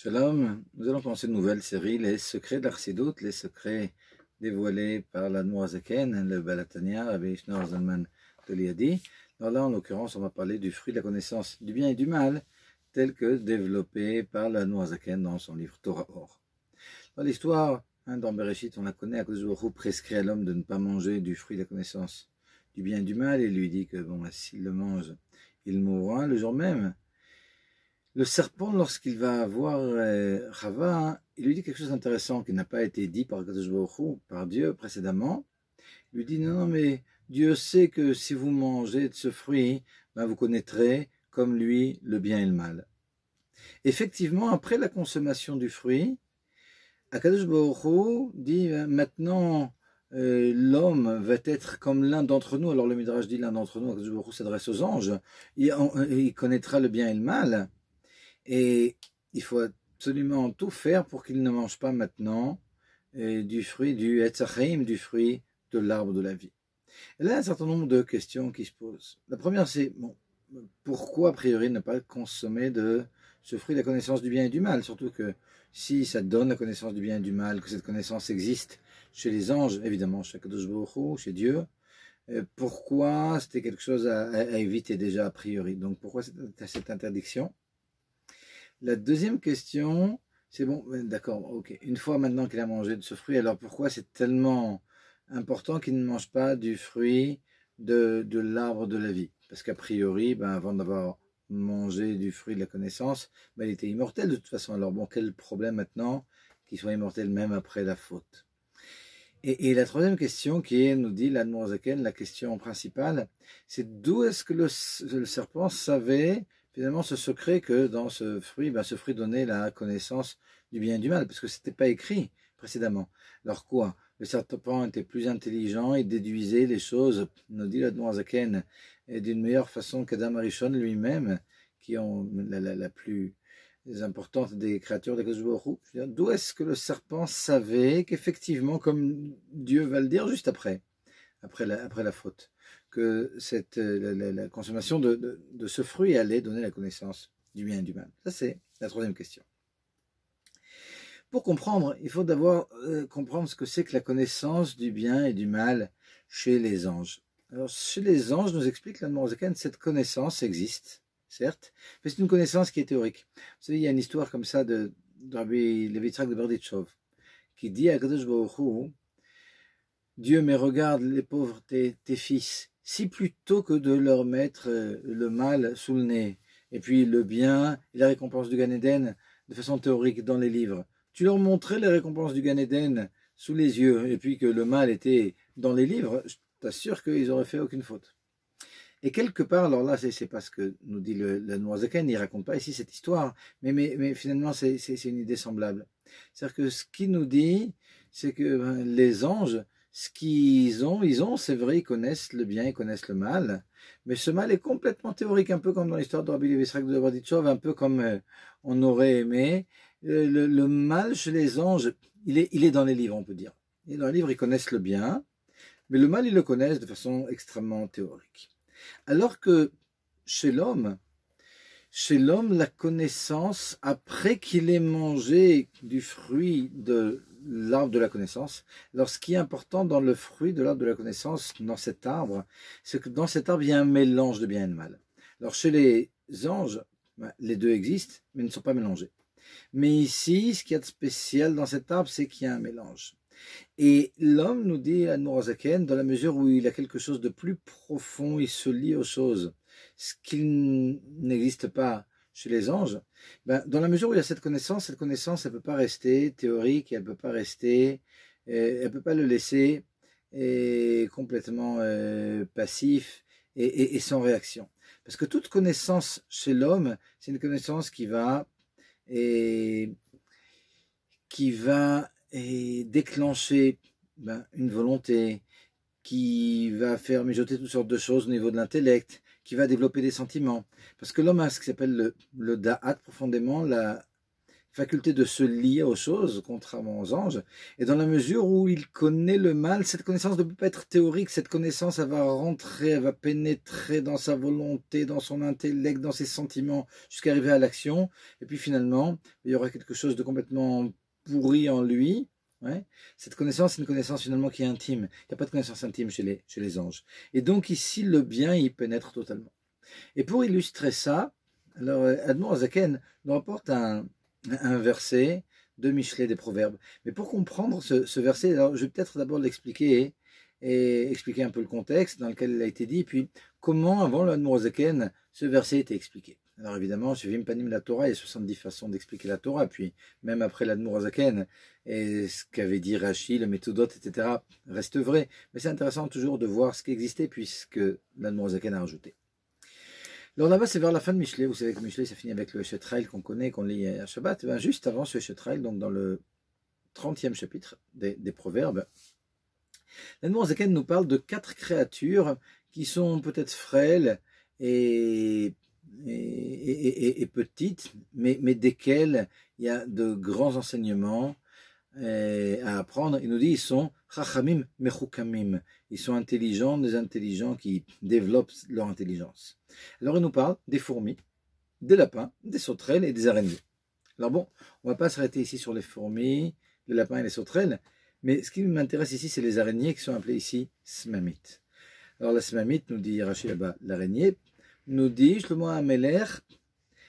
Shalom, nous allons commencer une nouvelle série, les secrets de l'Arsidoute, les secrets dévoilés par l'Admour Hazaken, le Balatania, Rabbi Shneur Zalman de Liadi. Alors là, en l'occurrence, on va parler du fruit de la connaissance du bien et du mal, tel que développé par l'Admour Hazaken dans son livre Torah Or. Dans l'histoire, dans Bereshit, on la connaît, Akadosh Baruch Hu prescrit à l'homme de ne pas manger du fruit de la connaissance du bien et du mal, et lui dit que bon, s'il le mange, il mourra le jour même. Le serpent, lorsqu'il va voir Chava, il lui dit quelque chose d'intéressant qui n'a pas été dit par Akadosh Baruch Hu, par Dieu précédemment. Il lui dit non, mais Dieu sait que si vous mangez de ce fruit, ben vous connaîtrez comme lui le bien et le mal. Effectivement, après la consommation du fruit, Akadosh Baruch Hu dit maintenant l'homme va être comme l'un d'entre nous. Alors le Midrash dit l'un d'entre nous, Akadosh Baruch Hu s'adresse aux anges, il connaîtra le bien et le mal. Et il faut absolument tout faire pour qu'il ne mange pas maintenant du fruit du Etz Chaim, du fruit de l'arbre de la vie. Et là, il y a un certain nombre de questions qui se posent. La première, c'est bon, pourquoi a priori ne pas consommer de ce fruit de la connaissance du bien et du mal? Surtout que si ça donne la connaissance du bien et du mal, que cette connaissance existe chez les anges, évidemment chez Akadosh Baruch Hu, chez Dieu, pourquoi c'était quelque chose à éviter déjà a priori? Donc pourquoi cette interdiction? La deuxième question, c'est bon, d'accord, ok. Une fois maintenant qu'il a mangé de ce fruit, alors pourquoi c'est tellement important qu'il ne mange pas du fruit de l'arbre de la vie? Parce qu'a priori, avant d'avoir mangé du fruit de la connaissance, il était immortel de toute façon. Alors bon, quel problème maintenant qu'il soit immortel même après la faute? Et la troisième question qui est, nous dit l'Admour Hazaken, la question principale, c'est d'où est-ce que le serpent savait finalement ce secret que dans ce fruit donnait la connaissance du bien et du mal, parce que c'était pas écrit précédemment. Alors quoi? Le serpent était plus intelligent, il déduisait les choses, nous dit l'Admour Hazaken, d'une meilleure façon qu'Adam Arishon lui-même, qui ont la plus importante des créatures d'Akadosh Baruch Hu. D'où est-ce que le serpent savait qu'effectivement, comme Dieu va le dire juste après la faute, que la consommation de ce fruit allait donner la connaissance du bien et du mal? Ça, c'est la troisième question. Pour comprendre, il faut d'abord comprendre ce que c'est que la connaissance du bien et du mal chez les anges. Alors, chez les anges, nous explique l'Admour Hazaken, cette connaissance existe, certes, mais c'est une connaissance qui est théorique. Vous savez, il y a une histoire comme ça de Rabbi Levi Yitzhak de Berditchov, qui dit à Kadosh Baruch Hu, Dieu, mais regarde les pauvres, tes fils, si plutôt que de leur mettre le mal sous le nez, et puis le bien et la récompense du Gan Eden de façon théorique dans les livres, tu leur montrais les récompenses du Gan Eden sous les yeux, et puis que le mal était dans les livres, je t'assure qu'ils n'auraient fait aucune faute. Et quelque part, alors là, c'est pas ce que nous dit l'Admour Hazaken, il ne raconte pas ici cette histoire, mais finalement, c'est une idée semblable. C'est-à-dire que ce qu'il nous dit, c'est que les anges, ce qu'ils ont, c'est vrai, ils connaissent le bien, ils connaissent le mal, mais ce mal est complètement théorique, un peu comme dans l'histoire de Rabbi Levi Yitzhak de Berditchov, un peu comme on aurait aimé. Le mal chez les anges, il est dans les livres, on peut dire. Et dans les livres, ils connaissent le bien, mais le mal, ils le connaissent de façon extrêmement théorique. Alors que chez l'homme, la connaissance, après qu'il ait mangé du fruit de l'arbre de la connaissance, alors ce qui est important dans le fruit de l'arbre de la connaissance, dans cet arbre, c'est que dans cet arbre, il y a un mélange de bien et de mal. Alors chez les anges, les deux existent, mais ne sont pas mélangés. Mais ici, ce qu'il y a de spécial dans cet arbre, c'est qu'il y a un mélange. Et l'homme, nous dit l'Admour Hazaken, dans la mesure où il a quelque chose de plus profond, il se lie aux choses, ce qui n'existe pas chez les anges, dans la mesure où il y a cette connaissance, elle ne peut pas rester théorique, elle ne peut pas rester, elle ne peut pas le laisser complètement passif et sans réaction. Parce que toute connaissance chez l'homme, c'est une connaissance qui va déclencher une volonté, qui va faire mijoter toutes sortes de choses au niveau de l'intellect, qui va développer des sentiments. Parce que l'homme a ce qui s'appelle le da'at, profondément, la faculté de se lier aux choses, contrairement aux anges, et dans la mesure où il connaît le mal, cette connaissance ne peut pas être théorique, cette connaissance, elle va rentrer, elle va pénétrer dans sa volonté, dans son intellect, dans ses sentiments, jusqu'à arriver à l'action, et puis finalement, il y aura quelque chose de complètement pourri en lui. Ouais. Cette connaissance, c'est une connaissance finalement qui est intime. Il n'y a pas de connaissance intime chez les anges. Et donc ici, le bien, il pénètre totalement. Et pour illustrer ça, alors Admor Azaken nous rapporte un verset de Michelet des Proverbes. Mais pour comprendre ce verset, alors je vais peut-être d'abord l'expliquer et expliquer un peu le contexte dans lequel il a été dit, puis comment avant le Admor Azaken, ce verset était expliqué. Alors évidemment, chez Vimpanim la Torah, il y a 70 façons d'expliquer la Torah, puis même après l'Admor Azaken, et ce qu'avait dit Rashi, le Méthodot, etc., reste vrai. Mais c'est intéressant toujours de voir ce qui existait, puisque l'Admor Azaken a rajouté. Alors là-bas, c'est vers la fin de Michelet. Vous savez que Michelet, ça finit avec le Eshet-Raël qu'on connaît, qu'on lit à Shabbat. Ben, juste avant ce Eshet-Raël, donc dans le 30e chapitre des Proverbes, l'Admor Azaken nous parle de 4 créatures qui sont peut-être frêles et petites, mais desquelles il y a de grands enseignements à apprendre. Il nous dit ils sont Chachamim Mechukamim. Ils sont intelligents, des intelligents qui développent leur intelligence. Alors il nous parle des fourmis, des lapins, des sauterelles et des araignées. Alors bon, on ne va pas s'arrêter ici sur les fourmis, les lapins et les sauterelles, mais ce qui m'intéresse ici, c'est les araignées qui sont appelées ici smamit. Alors la smamit, nous dit Rashi là-bas, l'araignée, nous dit Shlomo HaMelech,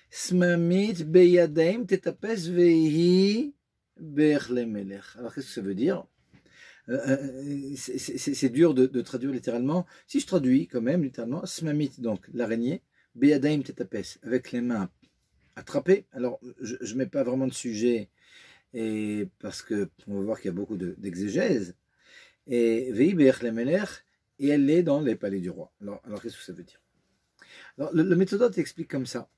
smamit beyadaim tetapes vehi berle melech. Alors qu'est-ce que ça veut dire? C'est dur de traduire littéralement. Si je traduis quand même littéralement, smamit, donc l'araignée, beyadaim tetapes, avec les mains attrapées. Alors je ne mets pas vraiment de sujet, et parce qu'on va voir qu'il y a beaucoup d'exégèse. Et vehi berle melech, et elle est dans les palais du roi. Alors qu'est-ce que ça veut dire? Alors, le méthodologue explique comme ça.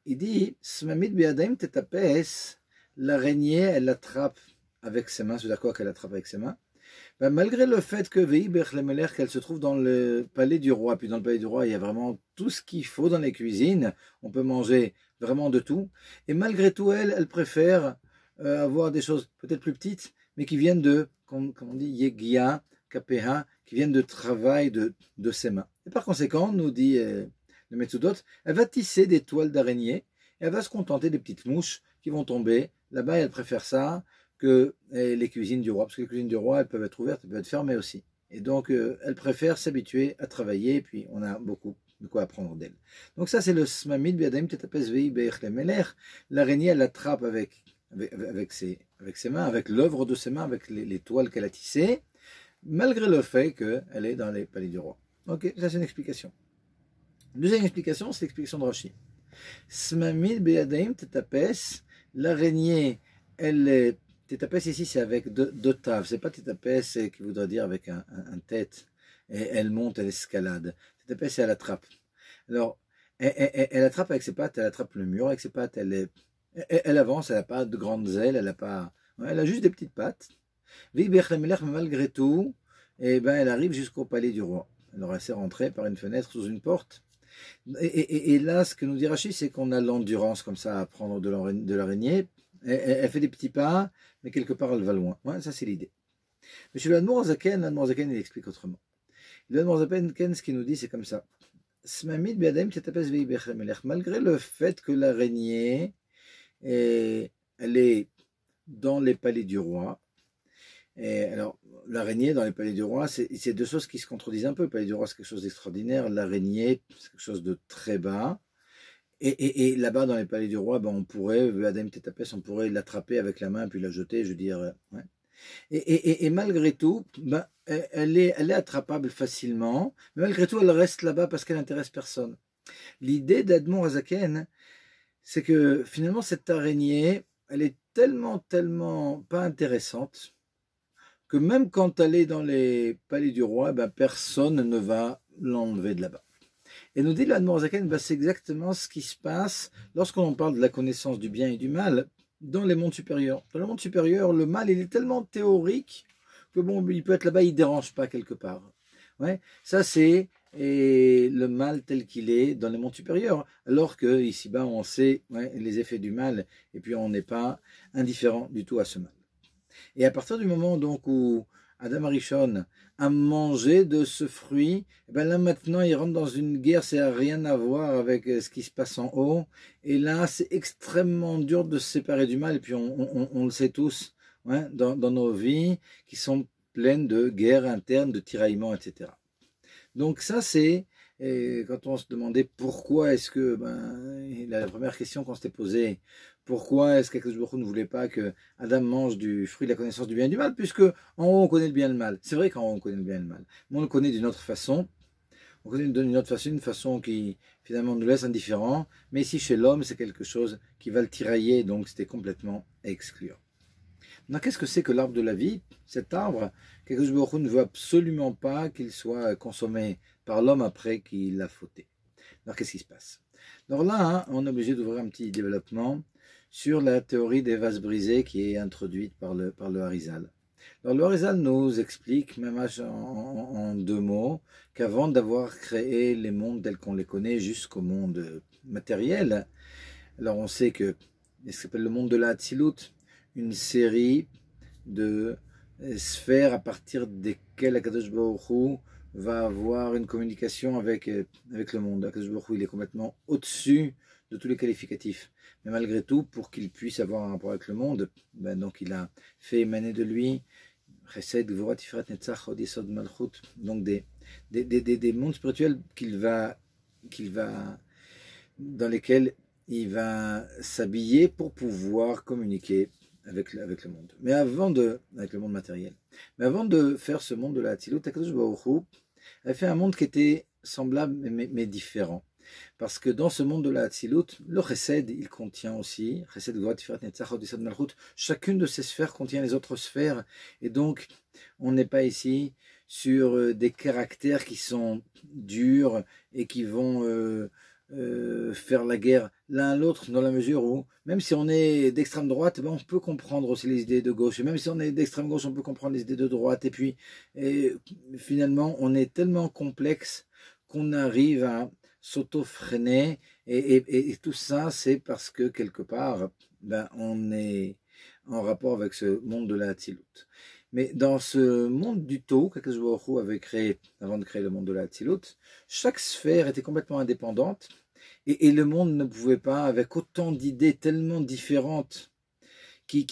Il dit, smamit beyadaim tetapes, l'araignée, elle l'attrape avec ses mains. C'est-à-dire quoi qu'elle attrape avec ses mains? Ben, malgré le fait que Vehi Berlemeler, qu'elle se trouve dans le palais du roi, puis dans le palais du roi, il y a vraiment tout ce qu'il faut dans les cuisines, on peut manger vraiment de tout, et malgré tout, elle préfère avoir des choses peut-être plus petites, mais qui viennent de, comme on dit, Yegia, Kapeha, qui viennent de travail de ses mains. Et par conséquent, nous dit le Metsudot, elle va tisser des toiles d'araignée, et elle va se contenter des petites mouches qui vont tomber. Là-bas, elle préfère ça que les cuisines du roi, parce que les cuisines du roi, elles peuvent être ouvertes, elles peuvent être fermées aussi. Et donc, elle préfère s'habituer à travailler, et puis on a beaucoup de quoi apprendre d'elle. Donc ça, c'est le smamid biadaim tetapes vehi berlemeler. L'araignée, elle l'attrape avec ses mains, avec l'œuvre de ses mains, avec les toiles qu'elle a tissées, malgré le fait qu'elle est dans les palais du roi. Ok, ça c'est une explication. Deuxième explication, c'est l'explication de Rashi. Smamid biadaim tetapes, l'araignée, elle est tétapès ici, c'est avec deux taves. C'est pas tétapès qui voudrait dire avec un tête. Et elle monte, elle escalade. Tétapès, c'est elle attrape. Alors, elle attrape avec ses pattes, elle attrape le mur avec ses pattes. Elle avance, elle n'a pas de grandes ailes, elle a juste des petites pattes. Mais malgré tout, eh ben, elle arrive jusqu'au palais du roi. Alors, elle s'est rentrée par une fenêtre sous une porte. Et là, ce que nous dit Rashi, c'est qu'on a l'endurance comme ça à prendre de l'araignée. Elle fait des petits pas, mais quelque part elle va loin. Ouais, ça c'est l'idée. Mais chez l'Admor Azaken, il explique autrement. L'Admor Azaken, ce qu'il nous dit, c'est comme ça. Smamid biadaim tetapes vehi berlemeler. Malgré le fait que l'araignée, elle est dans les palais du roi. Et alors, l'araignée dans les palais du roi, c'est deux choses qui se contredisent un peu. Le palais du roi, c'est quelque chose d'extraordinaire. L'araignée, c'est quelque chose de très bas. Et là-bas, dans les palais du roi, ben, on pourrait, Adam Tetapes, on pourrait l'attraper avec la main puis la jeter, je veux dire. Ouais. Et malgré tout, ben, elle est attrapable facilement, mais malgré tout, elle reste là-bas parce qu'elle n'intéresse personne. L'idée d'Admor Azaken, c'est que finalement, cette araignée, elle est tellement pas intéressante que même quand elle est dans les palais du roi, ben, personne ne va l'enlever de là-bas. Et nous dit l'Admor Azaken, ben c'est exactement ce qui se passe lorsqu'on parle de la connaissance du bien et du mal dans les mondes supérieurs. Dans le monde supérieur, le mal, il est tellement théorique que bon, il peut être là-bas, il ne dérange pas quelque part. Ouais, ça c'est et le mal tel qu'il est dans les mondes supérieurs, alors que ici-bas on sait les effets du mal, et puis on n'est pas indifférent du tout à ce mal. Et à partir du moment donc où Adam Arishon a mangé de ce fruit, et bien là maintenant il rentre dans une guerre, ça n'a rien à voir avec ce qui se passe en haut, et là c'est extrêmement dur de se séparer du mal, et puis on le sait tous, dans nos vies qui sont pleines de guerres internes, de tiraillements, etc. Donc ça c'est, quand on se demandait pourquoi est-ce que, la première question qu'on s'était posée, pourquoi est-ce qu'Akadosh Baruch Hu ne voulait pas que Adam mange du fruit de la connaissance du bien et du mal, puisque en haut on connaît le bien et le mal. C'est vrai qu'en haut on connaît le bien et le mal, mais on le connaît d'une autre façon. On connaît d'une autre façon, une façon qui finalement nous laisse indifférents, mais ici chez l'homme c'est quelque chose qui va le tirailler, donc c'était complètement excluant. Maintenant, qu'est-ce que c'est que l'arbre de la vie? Cet arbre, qu'Akadosh Baruch Hu ne veut absolument pas qu'il soit consommé par l'homme après qu'il l'a fauté. Alors qu'est-ce qui se passe? Alors là, on est obligé d'ouvrir un petit développement sur la théorie des vases brisés qui est introduite par le Harizal. Alors le Harizal nous explique, même en deux mots, qu'avant d'avoir créé les mondes tels qu'on les connaît jusqu'au monde matériel, alors on sait que ce qui s'appelle le monde de la Hatzilut, une série de sphères à partir desquelles Akadosh Baruch Hu va avoir une communication avec le monde. Akadosh Baruch Hu, il est complètement au-dessus de tous les qualificatifs. Mais malgré tout, pour qu'il puisse avoir un rapport avec le monde, donc il a fait émaner de lui Chesed, Gvura, Tiferet, Netzach, Hod, Yesod, Malchut, donc des mondes spirituels dans lesquels il va s'habiller pour pouvoir communiquer avec le monde. Mais avec le monde matériel. Mais avant de faire ce monde de la Hatzilut, Akadosh Baruch Hu a fait un monde qui était semblable mais différent. Parce que dans ce monde de la Hatzilut, le Chesed, il contient aussi, Chesed, Gvura, Tiferet, Netzach, Hod, Yesod, Malchut, chacune de ces sphères contient les autres sphères, et donc on n'est pas ici sur des caractères qui sont durs et qui vont faire la guerre l'un à l'autre, dans la mesure où, même si on est d'extrême droite, on peut comprendre aussi les idées de gauche, et même si on est d'extrême gauche, on peut comprendre les idées de droite, et puis finalement on est tellement complexe qu'on arrive à s'auto-freiner, et tout ça c'est parce que quelque part on est en rapport avec ce monde de la Hatzilut. Mais dans ce monde du Tau, qu'Akadosh Baruch Hu avait créé avant de créer le monde de la Hatzilut, chaque sphère était complètement indépendante, et le monde ne pouvait pas, avec autant d'idées tellement différentes qu'il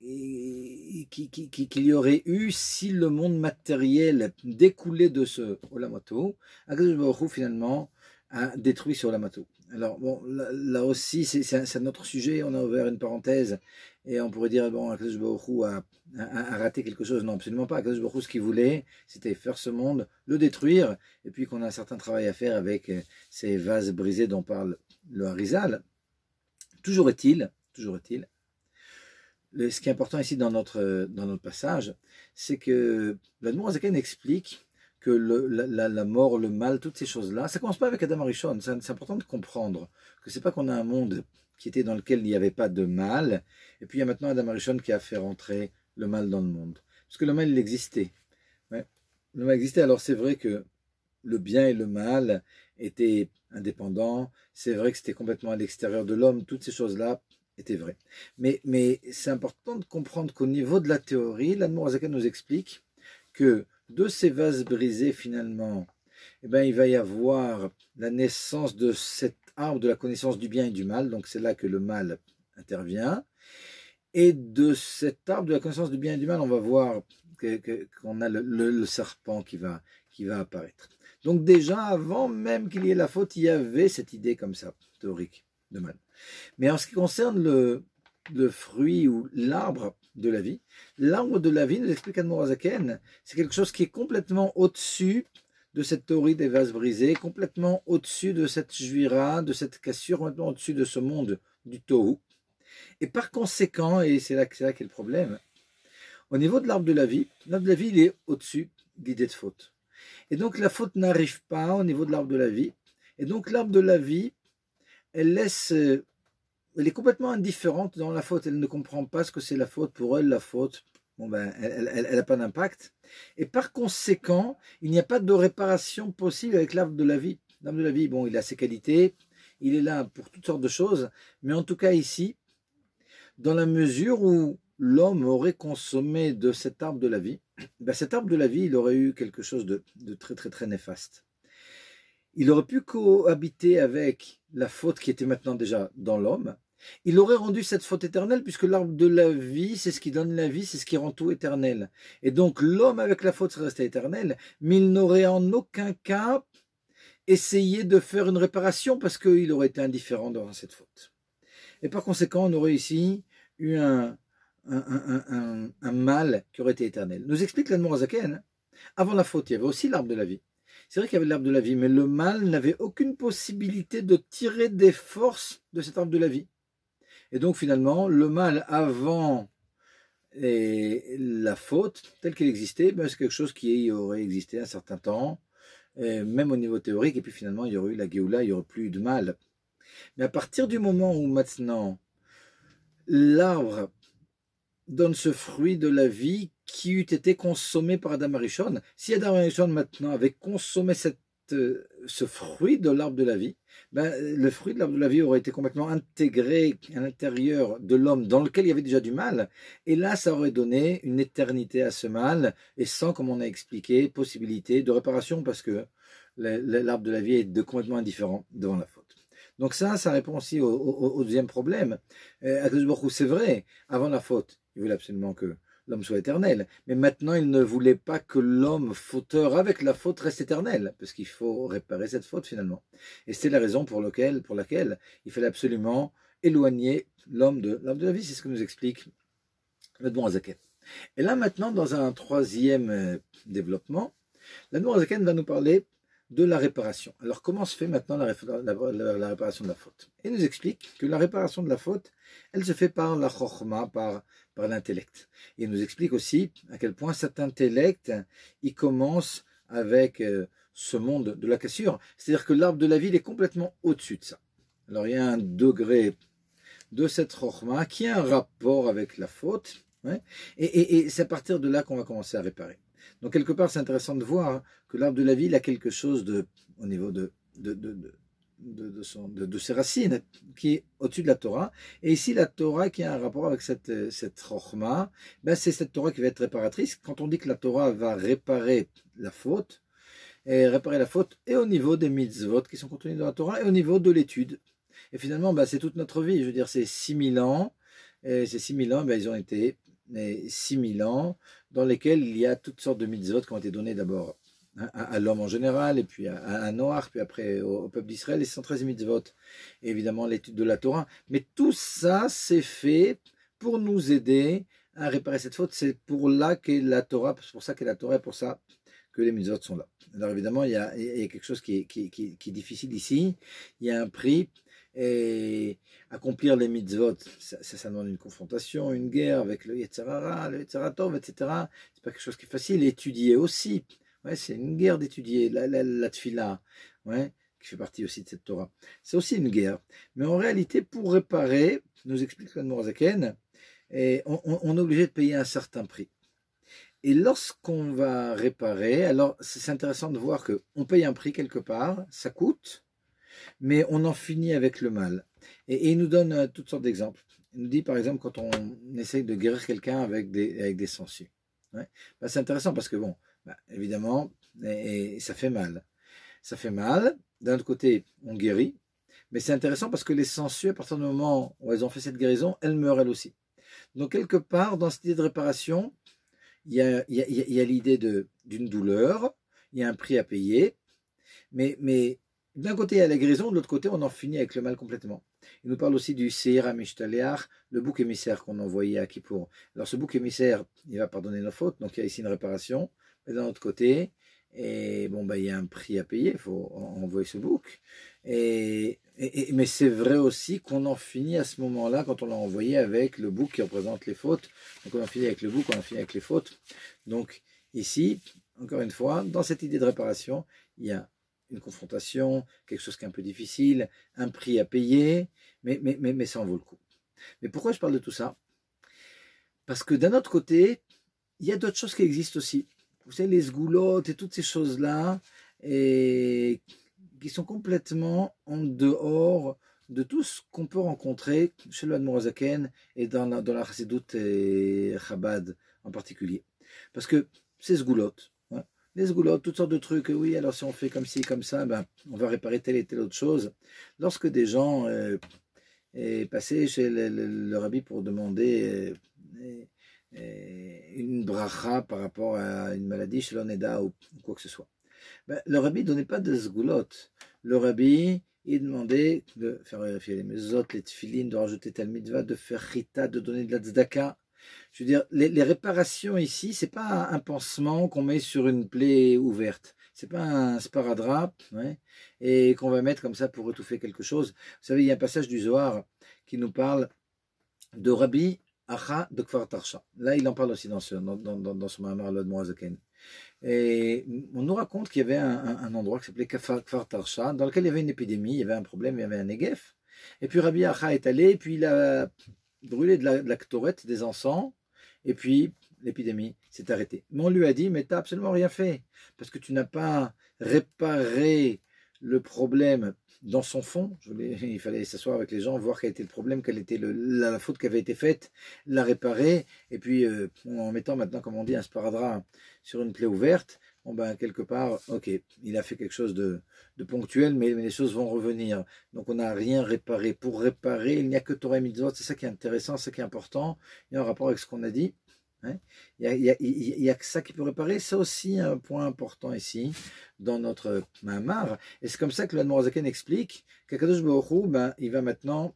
y aurait eu si le monde matériel découlait de ce Olamato, Akadosh Baruch Hu finalement a détruit ce Olamato. Alors bon, là aussi c'est un autre sujet, on a ouvert une parenthèse et on pourrait dire bon, Akadosh Baruch Hu a raté quelque chose. Non, absolument pas. Akadosh Baruch Hu, ce qu'il voulait, c'était faire ce monde, le détruire, et puis qu'on a un certain travail à faire avec ces vases brisés dont parle le Harizal. Toujours est-il, ce qui est important ici dans notre passage, c'est que l'Admour Hazaken explique que la mort, le mal, toutes ces choses-là, ça commence pas avec Adam Arishon. C'est important de comprendre que c'est pas qu'on a un monde qui était dans lequel il n'y avait pas de mal, et puis il y a maintenant Adam Arishon qui a fait rentrer le mal dans le monde. Parce que le mal, il existait. Ouais. Le mal existait, alors c'est vrai que le bien et le mal étaient indépendants, c'est vrai que c'était complètement à l'extérieur de l'homme, toutes ces choses-là étaient vraies. Mais c'est important de comprendre qu'au niveau de la théorie, l'Admour Hazaken nous explique que de ces vases brisés, finalement, il va y avoir la naissance de cet arbre de la connaissance du bien et du mal, donc c'est là que le mal intervient, et de cet arbre de la connaissance du bien et du mal, on va voir qu'on a le serpent qui va apparaître. Donc déjà, avant même qu'il y ait la faute, il y avait cette idée comme ça, théorique, de mal. Mais en ce qui concerne le fruit ou l'arbre de la vie, nous explique Admour Hazaken, c'est quelque chose qui est complètement au-dessus de cette théorie des vases brisés, complètement au-dessus de cette juira, de cette cassure, complètement au-dessus de ce monde du tohu. Et par conséquent, et c'est là qu'est le problème, au niveau de l'arbre de la vie, il est au-dessus de l'idée de faute. Et donc la faute n'arrive pas au niveau de l'arbre de la vie. Et donc l'arbre de la vie, elle est complètement indifférente dans la faute. Elle ne comprend pas ce que c'est la faute. Pour elle, la faute, bon ben, elle n'a pas d'impact. Et par conséquent, il n'y a pas de réparation possible avec l'arbre de la vie. L'arbre de la vie, bon, il a ses qualités, il est là pour toutes sortes de choses, mais en tout cas ici, dans la mesure où l'homme aurait consommé de cet arbre de la vie, ben cet arbre de la vie, il aurait eu quelque chose de très très très néfaste. Il aurait pu cohabiter avec la faute qui était maintenant déjà dans l'homme. Il aurait rendu cette faute éternelle, puisque l'arbre de la vie, c'est ce qui donne la vie, c'est ce qui rend tout éternel. Et donc l'homme avec la faute serait resté éternel, mais il n'aurait en aucun cas essayé de faire une réparation, parce qu'il aurait été indifférent devant cette faute. Et par conséquent, on aurait ici eu un mal qui aurait été éternel. Nous explique l'Admor HaZaken, avant la faute, il y avait aussi l'arbre de la vie. C'est vrai qu'il y avait l'arbre de la vie, mais le mal n'avait aucune possibilité de tirer des forces de cet arbre de la vie. Et donc finalement, le mal avant la faute, telle qu'elle existait, ben, c'est quelque chose qui aurait existé un certain temps, même au niveau théorique, et puis finalement il y aurait eu la Géoula, il n'y aurait plus eu de mal. Mais à partir du moment où maintenant l'arbre donne ce fruit de la vie qui eût été consommé par Adam Arishon, si Adam Arishon maintenant avait consommé ce fruit de l'arbre de la vie, ben, le fruit de l'arbre de la vie aurait été complètement intégré à l'intérieur de l'homme dans lequel il y avait déjà du mal, et là ça aurait donné une éternité à ce mal, et sans, comme on a expliqué, possibilité de réparation, parce que l'arbre de la vie est complètement indifférent devant la faute. Donc ça répond aussi au deuxième problème. Akadosh Baruch Hu, c'est vrai, avant la faute, il voulait absolument que l'homme soit éternel, mais maintenant il ne voulait pas que l'homme fauteur avec la faute reste éternel, parce qu'il faut réparer cette faute finalement. Et c'est la raison pour laquelle il fallait absolument éloigner l'homme de l'arbre de la vie, c'est ce que nous explique l'Admor HaZaken. Et là maintenant, dans un troisième développement, l'Admor HaZaken va nous parler de la réparation. Alors comment se fait maintenant la réparation de la faute? Il nous explique que la réparation de la faute, elle se fait par la chokhma, par l'intellect. Il nous explique aussi à quel point cet intellect, il commence avec ce monde de la cassure. C'est-à-dire que l'arbre de la vie, il est complètement au-dessus de ça. Alors il y a un degré de cette chokhma qui a un rapport avec la faute, ouais, et c'est à partir de là qu'on va commencer à réparer. Donc quelque part, c'est intéressant de voir que l'arbre de la vie, il a quelque chose au niveau de ses racines, qui est au-dessus de la Torah. Et ici, la Torah qui a un rapport avec cette chokhma, ben c'est cette Torah qui va être réparatrice. Quand on dit que la Torah va réparer la faute, et au niveau des mitzvot qui sont contenus dans la Torah, et au niveau de l'étude. Et finalement, ben, c'est toute notre vie. Je veux dire, c'est 6000 ans. Et ces 6000 ans, ben, ils ont été 6000 ans dans lesquels il y a toutes sortes de mitzvot qui ont été donnés d'abord à l'homme en général, et puis à Noach, puis après au peuple d'Israël, les 113 mitzvot, et évidemment l'étude de la Torah. Mais tout ça, c'est fait pour nous aider à réparer cette faute. C'est pour là qu'est la Torah, c'est pour ça qu'est la Torah, et pour ça que les mitzvot sont là. Alors évidemment, il y a quelque chose qui est difficile ici. Il y a un prix. Et accomplir les mitzvot, ça demande une confrontation, une guerre avec le Yetzer Hara, le Yetzer Tov, etc. C'est pas quelque chose qui est facile. Étudier aussi, ouais, c'est une guerre d'étudier la tfila, ouais, qui fait partie aussi de cette Torah. C'est aussi une guerre. Mais en réalité, pour réparer, nous explique l'Admor HaZaken, on est obligé de payer un certain prix. Et lorsqu'on va réparer, alors c'est intéressant de voir que on paye un prix quelque part, ça coûte, mais on en finit avec le mal. Et il nous donne toutes sortes d'exemples. Il nous dit par exemple quand on essaye de guérir quelqu'un avec des sangsues. Ouais. Ben, c'est intéressant parce que bon, ben, évidemment, et ça fait mal. Ça fait mal. D'un autre côté, on guérit. Mais c'est intéressant parce que les sangsues, à partir du moment où elles ont fait cette guérison, elles meurent elles aussi. Donc quelque part, dans cette idée de réparation, il y a l'idée d'une douleur, il y a un prix à payer, mais d'un côté, il y a la guérison, de l'autre côté, on en finit avec le mal complètement. Il nous parle aussi du Seir HaMishtaleach, le bouc émissaire qu'on envoyait à Kippour. Alors ce bouc émissaire, il va pardonner nos fautes, donc il y a ici une réparation, mais d'un autre côté, et bon, ben, il y a un prix à payer, il faut envoyer ce bouc. Mais c'est vrai aussi qu'on en finit à ce moment-là, quand on l'a envoyé avec le bouc qui représente les fautes. Donc on en finit avec le bouc, on en finit avec les fautes. Donc ici, encore une fois, dans cette idée de réparation, il y a une confrontation, quelque chose qui est un peu difficile, un prix à payer, mais ça en vaut le coup. Mais pourquoi je parle de tout ça? Parce que d'un autre côté, il y a d'autres choses qui existent aussi. Vous savez, les sgoulottes et toutes ces choses-là, et qui sont complètement en dehors de tout ce qu'on peut rencontrer chez le Admor HaZaken et dans la Chassidoute et Chabad en particulier. Parce que ces sgoulottes, hein, les sgoulottes, toutes sortes de trucs, oui, alors si on fait comme ci, comme ça, ben, on va réparer telle et telle autre chose. Lorsque des gens passaient chez le rabbi pour demander une bracha par rapport à une maladie chez l'Oneda ou quoi que ce soit, ben, le rabbi ne donnait pas de sgoulottes. Le rabbi, il demandait de faire vérifier les mezot, les tfilines, de rajouter tel mitzvah, de faire chita, de donner de la tzedaka. Je veux dire, les réparations ici, c'est pas un pansement qu'on met sur une plaie ouverte. C'est pas un sparadrap, ouais, et qu'on va mettre comme ça pour étouffer quelque chose. Vous savez, il y a un passage du Zohar qui nous parle de Rabbi Acha de Kfar Tarsha. Là, il en parle aussi dans son Mahamar l'Admor HaZaken. Et on nous raconte qu'il y avait un endroit qui s'appelait Kfar Tarsha, dans lequel il y avait une épidémie, il y avait un problème, il y avait un négef. Et puis Rabbi Acha est allé, et puis il a brûlé de la ktorette, des encens, et puis l'épidémie s'est arrêtée. Mais on lui a dit, mais tu n'as absolument rien fait, parce que tu n'as pas réparé le problème dans son fond. Il fallait s'asseoir avec les gens, voir quel était le problème, quelle était la faute qui avait été faite, la réparer, et puis en mettant maintenant, comme on dit, un sparadrap sur une plaie ouverte, bon ben, quelque part, ok, il a fait quelque chose de ponctuel, mais les choses vont revenir. Donc on n'a rien réparé. Pour réparer, il n'y a que Torah et Mitzvot, c'est ça qui est intéressant, c'est ça qui est important. Il y a un rapport avec ce qu'on a dit. Hein, il y a que ça qui peut réparer. C'est aussi un point important ici, dans notre Mahamar. Et c'est comme ça que l'Admor HaZaken explique qu'Akadosh Baruch Hu, ben, il va maintenant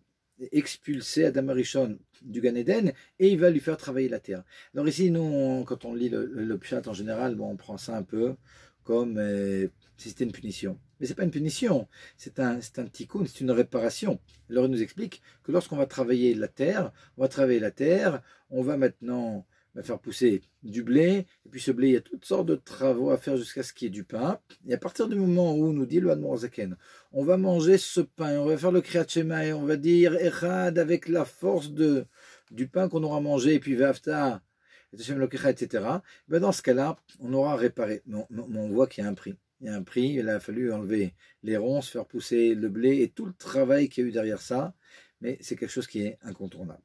expulser Adam Arishon du Gan Eden et il va lui faire travailler la terre. Alors ici, nous, quand on lit le Pshat en général, bon, on prend ça un peu comme si c'était une punition. Mais c'est pas une punition, c'est un tikkun, c'est une réparation. Alors il nous explique que lorsqu'on va travailler la terre, on va maintenant faire pousser du blé, et puis ce blé, il y a toutes sortes de travaux à faire jusqu'à ce qu'il y ait du pain. Et à partir du moment où nous dit le Admor HaZaken, on va manger ce pain, on va faire le Kriyat Shema, et on va dire Echad avec la force du pain qu'on aura mangé, et puis Ve'afta, etc. Ben dans ce cas-là, on aura réparé. Mais on voit qu'il y a un prix. Il y a un prix, il a fallu enlever les ronces, faire pousser le blé, et tout le travail qu'il y a eu derrière ça, mais c'est quelque chose qui est incontournable.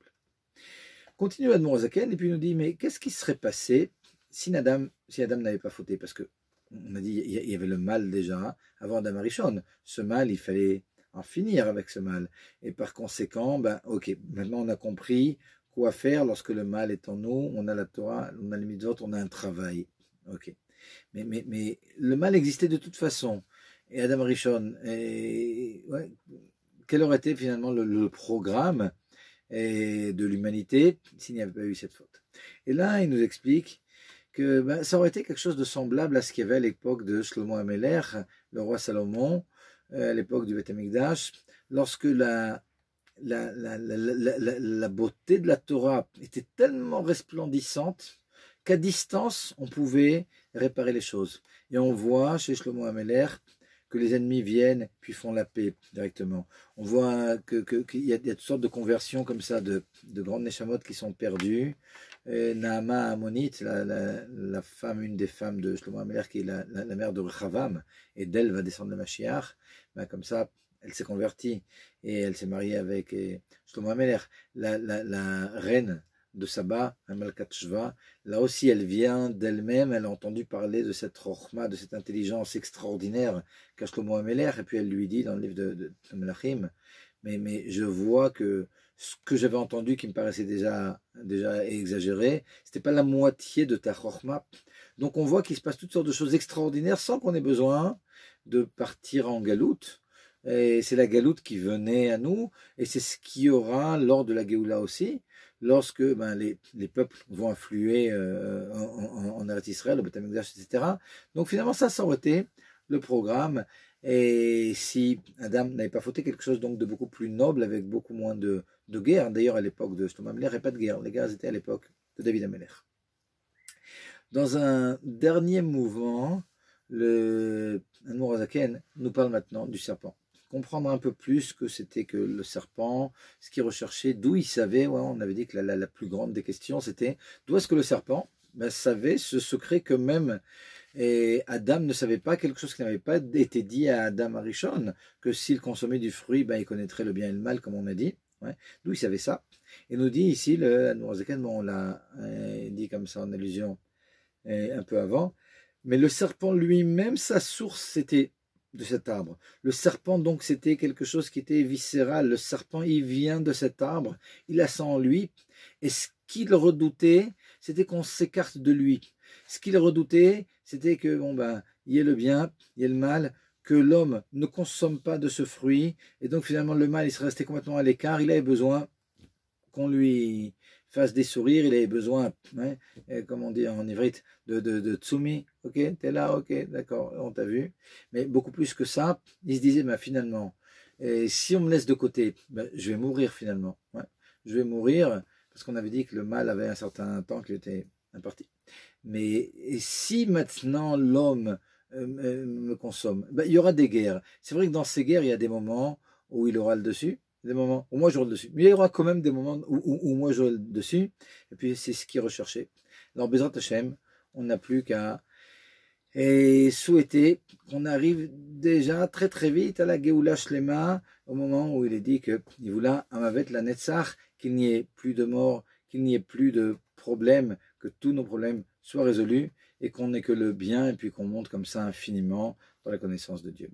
Continue Admor HaZaken et puis il nous dit, mais qu'est-ce qui serait passé si Adam n'avait pas fauté? Parce que on a dit, il y avait le mal déjà avant Adam Arishon. Ce mal, il fallait en finir avec ce mal. Et par conséquent, ben, ok, maintenant on a compris quoi faire lorsque le mal est en nous. On a la Torah, on a les mitzvot, on a un travail. Ok. Mais le mal existait de toute façon. Et Adam Arishon, ouais, quel aurait été finalement le programme de l'humanité s'il n'y avait pas eu cette faute? Et là, il nous explique que ben, ça aurait été quelque chose de semblable à ce qu'il y avait à l'époque de Shlomo HaMelech, le roi Salomon, à l'époque du Beth Amikdash, lorsque la beauté de la Torah était tellement resplendissante qu'à distance, on pouvait réparer les choses. Et on voit chez Shlomo HaMelech que les ennemis viennent puis font la paix directement. On voit qu'il y a toutes sortes de conversions comme ça, de grandes neshamot qui sont perdues. Naama Ammonite, la femme, une des femmes de Shlomo HaMelech, qui est la mère de Rechavam, et d'elle va descendre le Mashiach, ben comme ça, elle s'est convertie et elle s'est mariée avec Shlomo HaMelech, la reine de Saba, Malkat Shva. Là aussi, elle vient d'elle-même, elle a entendu parler de cette rochma, de cette intelligence extraordinaire qu'a Shlomo HaMelech, et puis elle lui dit dans le livre de Melachim, mais je vois que ce que j'avais entendu qui me paraissait déjà exagéré, c'était pas la moitié de ta rochma. Donc on voit qu'il se passe toutes sortes de choses extraordinaires sans qu'on ait besoin de partir en galoute. Et c'est la galoute qui venait à nous, et c'est ce qu'il y aura lors de la Géoula aussi, lorsque ben, les peuples vont affluer en Eretz Israël, au Beth Amikdash, etc. Donc finalement, ça aurait été le programme. Et si Adam n'avait pas fauté, quelque chose donc de beaucoup plus noble, avec beaucoup moins de guerre. D'ailleurs, à l'époque de Shlomo HaMelech, il n'y avait pas de guerre. Les guerres étaient à l'époque de David HaMelech. Dans un dernier mouvement, le Admor HaZaken nous parle maintenant du serpent. Comprendre un peu plus ce que c'était que le serpent, ce qu'il recherchait, d'où il savait. Ouais, on avait dit que la plus grande des questions, c'était d'où est-ce que le serpent, savait ce secret que même Adam ne savait pas, quelque chose qui n'avait pas été dit à Adam Arishon, que s'il consommait du fruit, il connaîtrait le bien et le mal, comme on a dit. Ouais. D'où il savait ça. Et nous dit ici, le Noirzaken, on l'a dit comme ça en allusion un peu avant, mais le serpent lui-même, sa source, c'était de cet arbre. Le serpent, donc, c'était quelque chose qui était viscéral. Le serpent, il vient de cet arbre, il a ça en lui, et ce qu'il redoutait, c'était qu'on s'écarte de lui. Ce qu'il redoutait, c'était que, il y ait le bien, il y ait le mal, que l'homme ne consomme pas de ce fruit, et donc finalement le mal, il serait resté complètement à l'écart, il avait besoin qu'on lui fasse des sourires, il avait besoin, comme on dit en ivrite, de tsumi, ok, t'es là, ok, d'accord, on t'a vu, mais beaucoup plus que ça, il se disait, finalement, si on me laisse de côté, je vais mourir finalement, je vais mourir, parce qu'on avait dit que le mal avait un certain temps qu'il était imparti. Mais si maintenant l'homme me consomme, il y aura des guerres. C'est vrai que dans ces guerres, il y a des moments où il aura le dessus, des moments où moi j'aurai le dessus. Mais il y aura quand même des moments où moi j'aurai le dessus. Et puis c'est ce qui est recherché. Alors Bezrat Hashem, on n'a plus qu'à souhaiter qu'on arrive déjà très très vite à la Géoula Shlema, au moment où il est dit que il voula Amavet la Netzach, qu'il n'y ait plus de mort, qu'il n'y ait plus de problèmes, que tous nos problèmes soient résolus et qu'on n'ait que le bien et puis qu'on monte comme ça infiniment dans la connaissance de Dieu.